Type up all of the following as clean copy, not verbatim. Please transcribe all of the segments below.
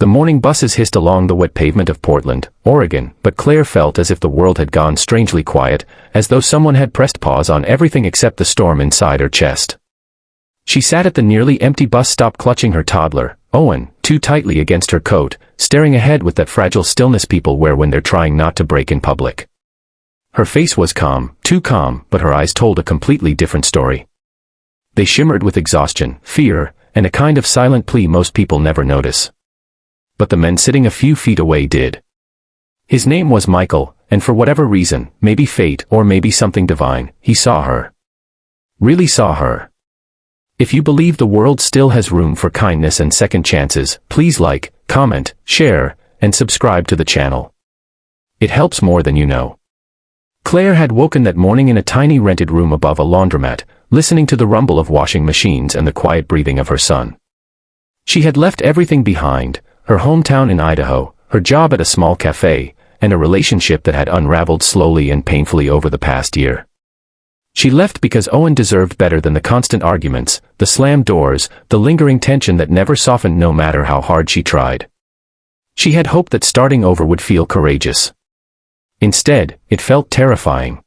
The morning buses hissed along the wet pavement of Portland, Oregon, but Claire felt as if the world had gone strangely quiet, as though someone had pressed pause on everything except the storm inside her chest. She sat at the nearly empty bus stop clutching her toddler, Owen, too tightly against her coat, staring ahead with that fragile stillness people wear when they're trying not to break in public. Her face was calm, too calm, but her eyes told a completely different story. They shimmered with exhaustion, fear, and a kind of silent plea most people never notice. But the man sitting a few feet away did. His name was Michael, and for whatever reason, maybe fate or maybe something divine, he saw her. Really saw her. If you believe the world still has room for kindness and second chances, please like, comment, share, and subscribe to the channel. It helps more than you know. Claire had woken that morning in a tiny rented room above a laundromat, listening to the rumble of washing machines and the quiet breathing of her son. She had left everything behind, her hometown in Idaho, her job at a small cafe, and a relationship that had unraveled slowly and painfully over the past year. She left because Owen deserved better than the constant arguments, the slammed doors, the lingering tension that never softened no matter how hard she tried. She had hoped that starting over would feel courageous. Instead, it felt terrifying.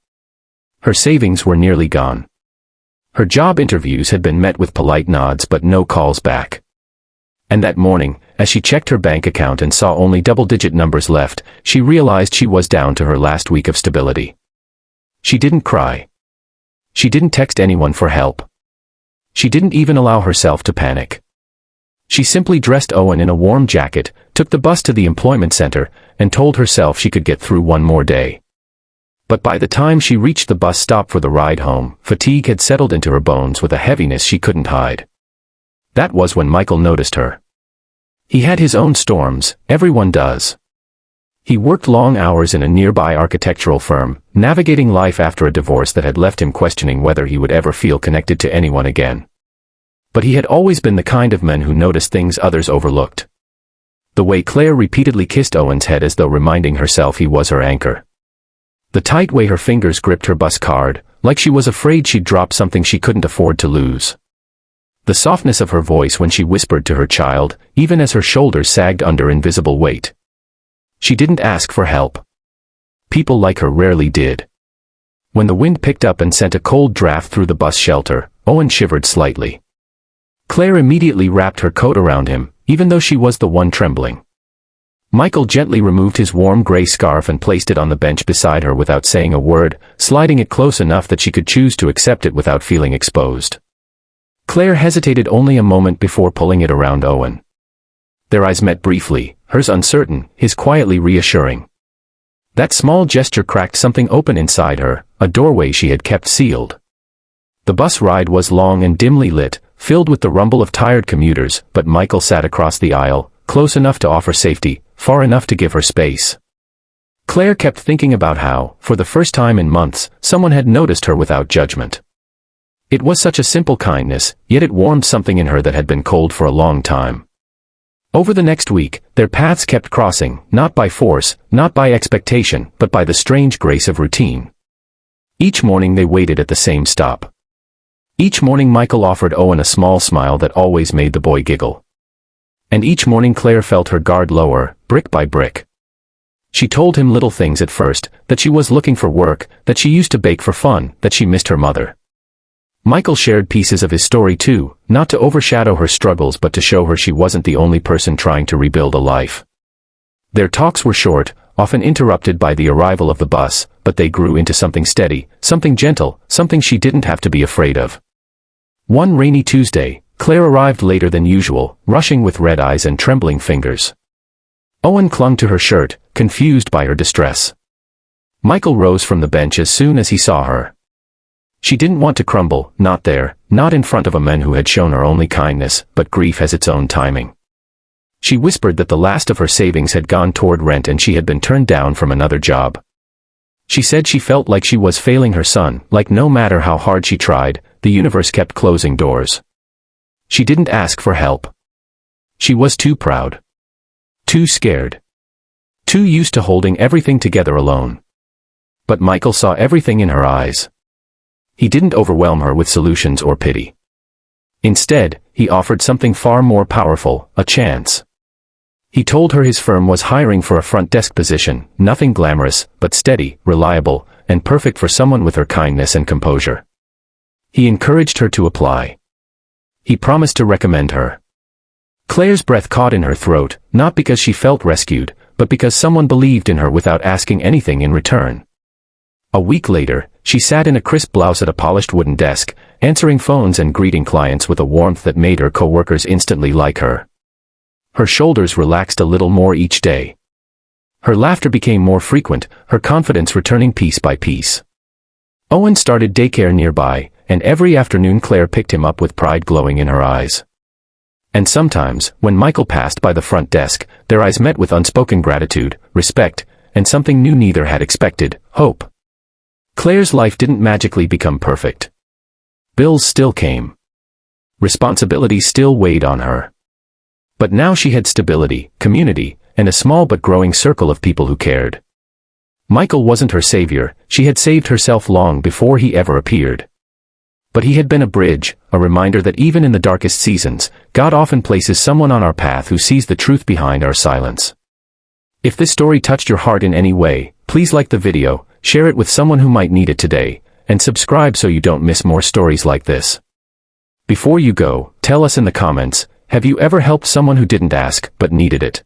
Her savings were nearly gone. Her job interviews had been met with polite nods but no calls back. And that morning, as she checked her bank account and saw only double-digit numbers left, she realized she was down to her last week of stability. She didn't cry. She didn't text anyone for help. She didn't even allow herself to panic. She simply dressed Owen in a warm jacket, took the bus to the employment center, and told herself she could get through one more day. But by the time she reached the bus stop for the ride home, fatigue had settled into her bones with a heaviness she couldn't hide. That was when Michael noticed her. He had his own storms, everyone does. He worked long hours in a nearby architectural firm, navigating life after a divorce that had left him questioning whether he would ever feel connected to anyone again. But he had always been the kind of man who noticed things others overlooked. The way Claire repeatedly kissed Owen's head as though reminding herself he was her anchor. The tight way her fingers gripped her bus card, like she was afraid she'd drop something she couldn't afford to lose. The softness of her voice when she whispered to her child, even as her shoulders sagged under invisible weight. She didn't ask for help. People like her rarely did. When the wind picked up and sent a cold draft through the bus shelter, Owen shivered slightly. Claire immediately wrapped her coat around him, even though she was the one trembling. Michael gently removed his warm gray scarf and placed it on the bench beside her without saying a word, sliding it close enough that she could choose to accept it without feeling exposed. Claire hesitated only a moment before pulling it around Owen. Their eyes met briefly, hers uncertain, his quietly reassuring. That small gesture cracked something open inside her, a doorway she had kept sealed. The bus ride was long and dimly lit, filled with the rumble of tired commuters, but Michael sat across the aisle, close enough to offer safety, far enough to give her space. Claire kept thinking about how, for the first time in months, someone had noticed her without judgment. It was such a simple kindness, yet it warmed something in her that had been cold for a long time. Over the next week, their paths kept crossing, not by force, not by expectation, but by the strange grace of routine. Each morning they waited at the same stop. Each morning Michael offered Owen a small smile that always made the boy giggle. And each morning Claire felt her guard lower, brick by brick. She told him little things at first, that she was looking for work, that she used to bake for fun, that she missed her mother. Michael shared pieces of his story too, not to overshadow her struggles but to show her she wasn't the only person trying to rebuild a life. Their talks were short, often interrupted by the arrival of the bus, but they grew into something steady, something gentle, something she didn't have to be afraid of. One rainy Tuesday, Claire arrived later than usual, rushing with red eyes and trembling fingers. Owen clung to her shirt, confused by her distress. Michael rose from the bench as soon as he saw her. She didn't want to crumble, not there, not in front of a man who had shown her only kindness, but grief has its own timing. She whispered that the last of her savings had gone toward rent and she had been turned down from another job. She said she felt like she was failing her son, like no matter how hard she tried, the universe kept closing doors. She didn't ask for help. She was too proud. Too scared. Too used to holding everything together alone. But Michael saw everything in her eyes. He didn't overwhelm her with solutions or pity. Instead, he offered something far more powerful, a chance. He told her his firm was hiring for a front desk position, nothing glamorous, but steady, reliable, and perfect for someone with her kindness and composure. He encouraged her to apply. He promised to recommend her. Claire's breath caught in her throat, not because she felt rescued, but because someone believed in her without asking anything in return. A week later, she sat in a crisp blouse at a polished wooden desk, answering phones and greeting clients with a warmth that made her coworkers instantly like her. Her shoulders relaxed a little more each day. Her laughter became more frequent, her confidence returning piece by piece. Owen started daycare nearby, and every afternoon Claire picked him up with pride glowing in her eyes. And sometimes, when Michael passed by the front desk, their eyes met with unspoken gratitude, respect, and something new neither had expected, hope. Claire's life didn't magically become perfect. Bills still came. Responsibility still weighed on her. But now she had stability, community, and a small but growing circle of people who cared. Michael wasn't her savior, she had saved herself long before he ever appeared. But he had been a bridge, a reminder that even in the darkest seasons, God often places someone on our path who sees the truth behind our silence. If this story touched your heart in any way, please like the video, share it with someone who might need it today, and subscribe so you don't miss more stories like this. Before you go, tell us in the comments, have you ever helped someone who didn't ask but needed it?